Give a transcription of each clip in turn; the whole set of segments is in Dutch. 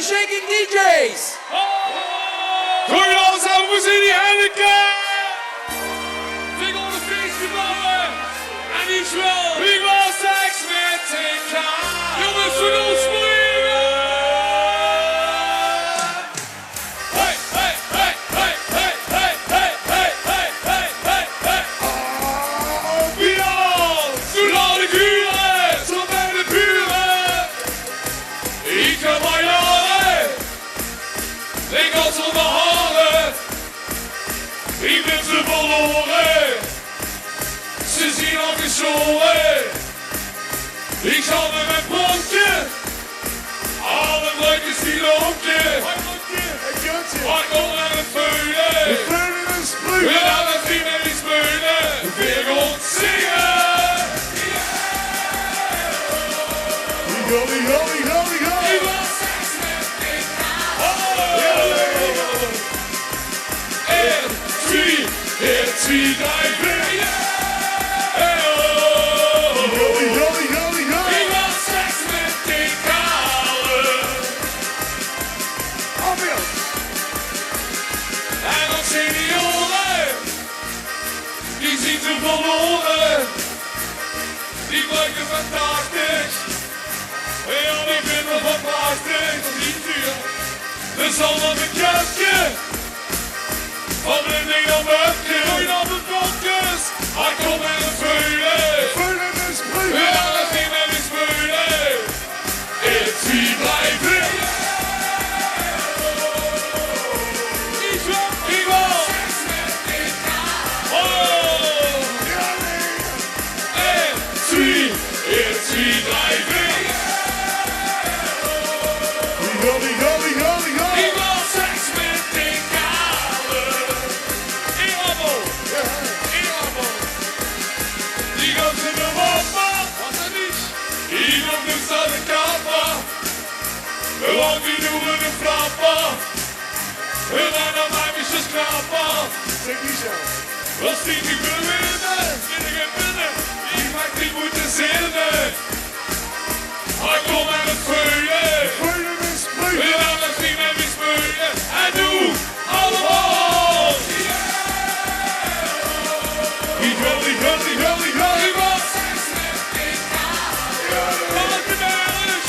Shaking DJ's. Goedenavond, we zien die Henneke. Vinger op de feestje bouwen. En die zwel. Wie was seks met TK? Jongens, we doen springen. Hey, hey, hey, hey, hey, hey, hey, hey, hey, hey, hey, hey. Ambiance. Doe al die kuren. Zo bij de buren. Ik ga bij jaren. Ik had zonder haren. Ik ben ze verloren. Ze zien al geschoren. Ik zal met mijn pontje. Alle leukers die loopje. Maar kom naar het veulen. We gaan het zien en die speulen. Weer rond zingen. Ik was seks met TK. Het zie jij weer. Ik was seks met TK. En nog senioren, die zien ze verloren. Die blijken fantastisch. Ja, die vinden fantastisch. Dus allemaal een kruisje. Wat ben ik dan buikje? Gooi dan de kokjes. Hij komt met een veulen. Ja, dat ging met een speulen. Ik zie blijven. Ik was seks met TK. Oh. En ik zie blijven. Ik was seks met TK. Die gaat in de wapper. Wat er niet? Iemand noemt dat een kapper. Want die noemen een flapper. En dan aan mij misjes knapper. Zeg niet zo. Als die niet wil winnen, zit ik er binnen. Die maakt niet moeten zinnen. Hij komt aan het veulen. En dan gaat hij met me speulen. En doe allemaal. Ik was seks met TK. Welke mens?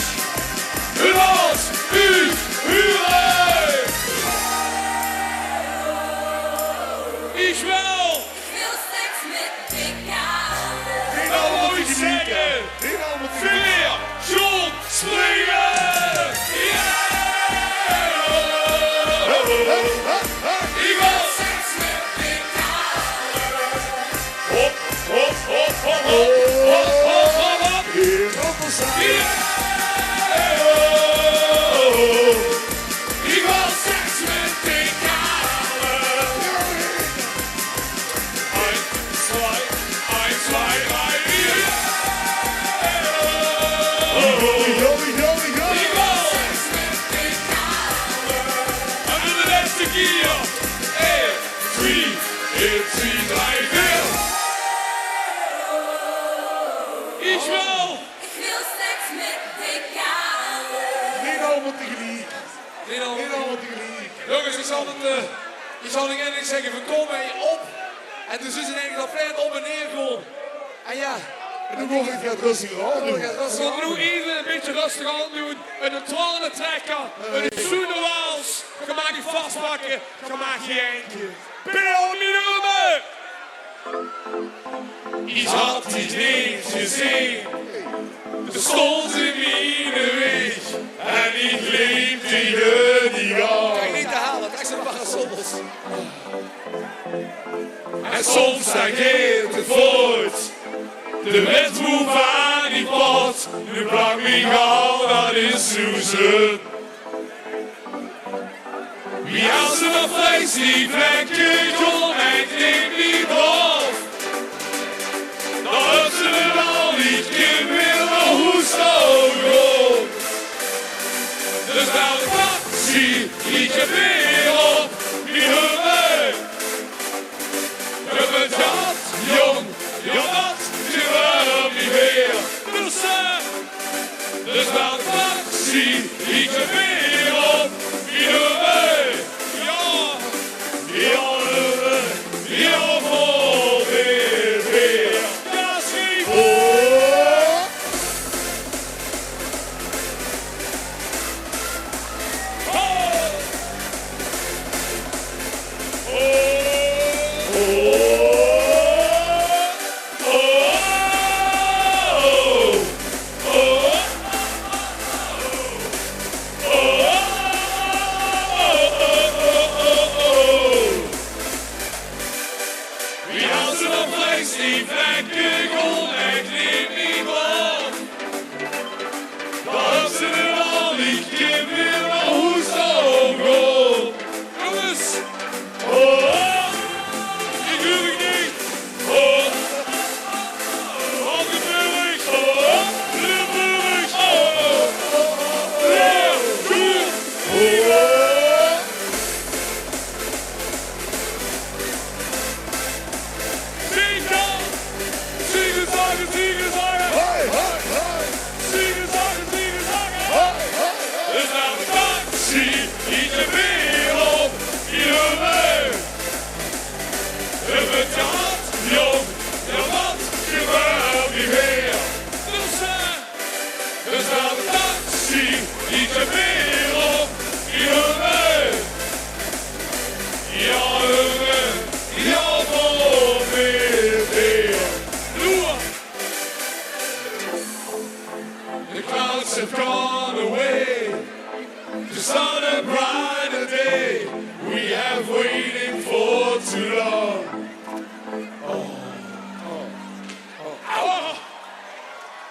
Het was uren. Ik wel. Veel seks met TK. Ik wil nooit zeggen. Veer, John, springen. Ik was seks met TK. Hop, hop, hop, hop, hop, hop, hop, hop, hop. Ik was seks met TK. 1, 2, 1, 2, 3. Ik was seks met TK. En doe de laatste keer. 1, 2, 1, 2, 3, 4. Ik wel. Ik wil seks met TK. Jongens, ik zal niet eerlijk zeggen, we komen op. En toen is het eigenlijk dat flat op en neer gewoon. En ja. En dan mocht ik het rustiger aan doen. We gaan nu even een beetje rustig aan doen. Met een tranen trekken. Met een zoenewaals. Ga maar je vastpakken. Ga maar je eentje. Pil minuten. Iets had hij niet gezien. Er stond in mijn weg. En ik leefde je niet Kijk aan. niet te halen, kijk zo'n parasols. En soms tangeert het voort. De wet moet aan die pot. Nu brak me gauw, dat is Susan. Wie als ze nog vlees die vlekken kom en neemt niet af. Dan heeft ze er al niet kind meer naar hoe zo goed. Dus nou de taxi, ik heb weer op die hummer. We dat jong, dat je wel niet meer. Dus nou de taxi, ik heb weer op. 'Cause on a brighter day we have waited for too long.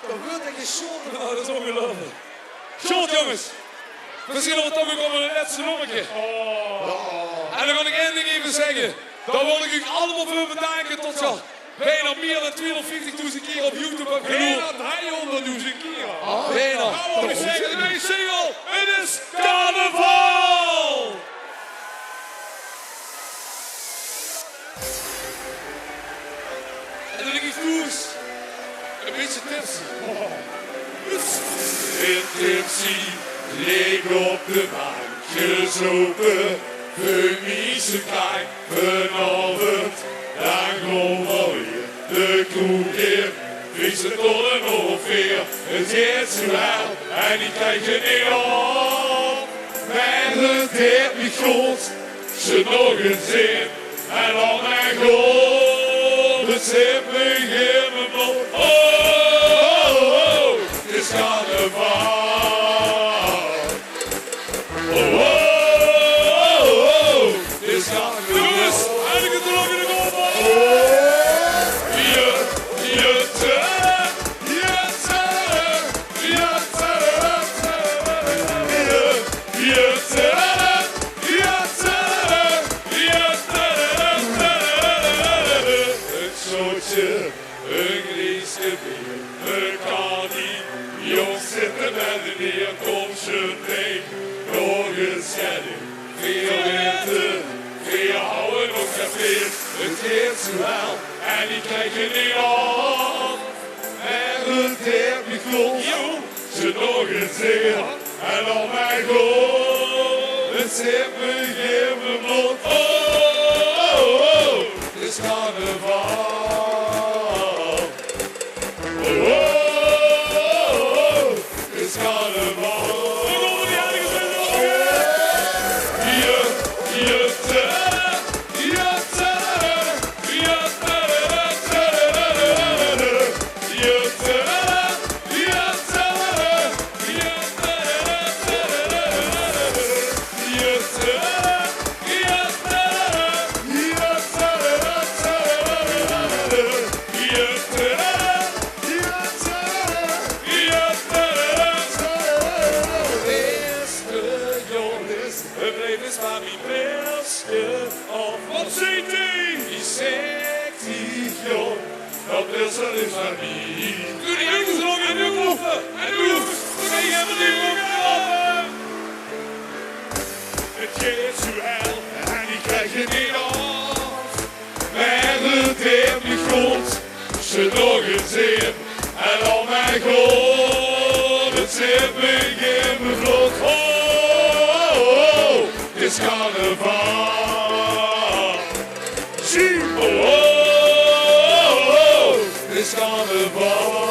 Dat wil dat je shoulder. Oh, dat is ongelooflijk. Short, jongens. Misschien nog we toch ook een laatste nummertje. En dan kan ik één ding even zeggen. Dan wil ik u allemaal voor bedanken tot zo bijna meer dan 250.000 keer op YouTube heb genoemd. Bijna 300.000 keer. Bijna. Nou, ik zeg de nieuwe single. Het is carnaval! En dan denk ik voes. Een beetje tipsy. In tipsy, leek op de bank gezopen. Vermiezen kijk vanavond. Dan gaan we weer de kroeg in. Is het tot een ongeveer. Het is zo wel en die krijg je niet op. Maar het heeft niet goed. Ze nog eens in. En dan mijn god. Het zit me in mijn mond. Oh, het is carnaval. Het is carnaval. Jongens, eindelijk het er nog in de goal. Een Griekse bier, een kanie, jongens zitten met de neer, kom ze mee, nog een schelling, veel winter, veel houden nog café, het heeft zo wel, en die krijg je niet op, en het heeft niet goed, ze nog eens zingen, en al mijn god, het zit me in mijn mond, het is carnaval. It's carnaval. Het leven is maar mijn beste. Of wat zingt hij? Die zegt die jong. Dat beste is maar niet. Doe die jongens nog in de kloppen. En doe. Nee, hebben die kloppen. Het geeft zo hel. En die krijg je niet af. Maar het heeft niet goed. Ze nog eens in. En al mijn god. Het zit me in mijn vlot. Het is carnaval. Zie, het is carnaval.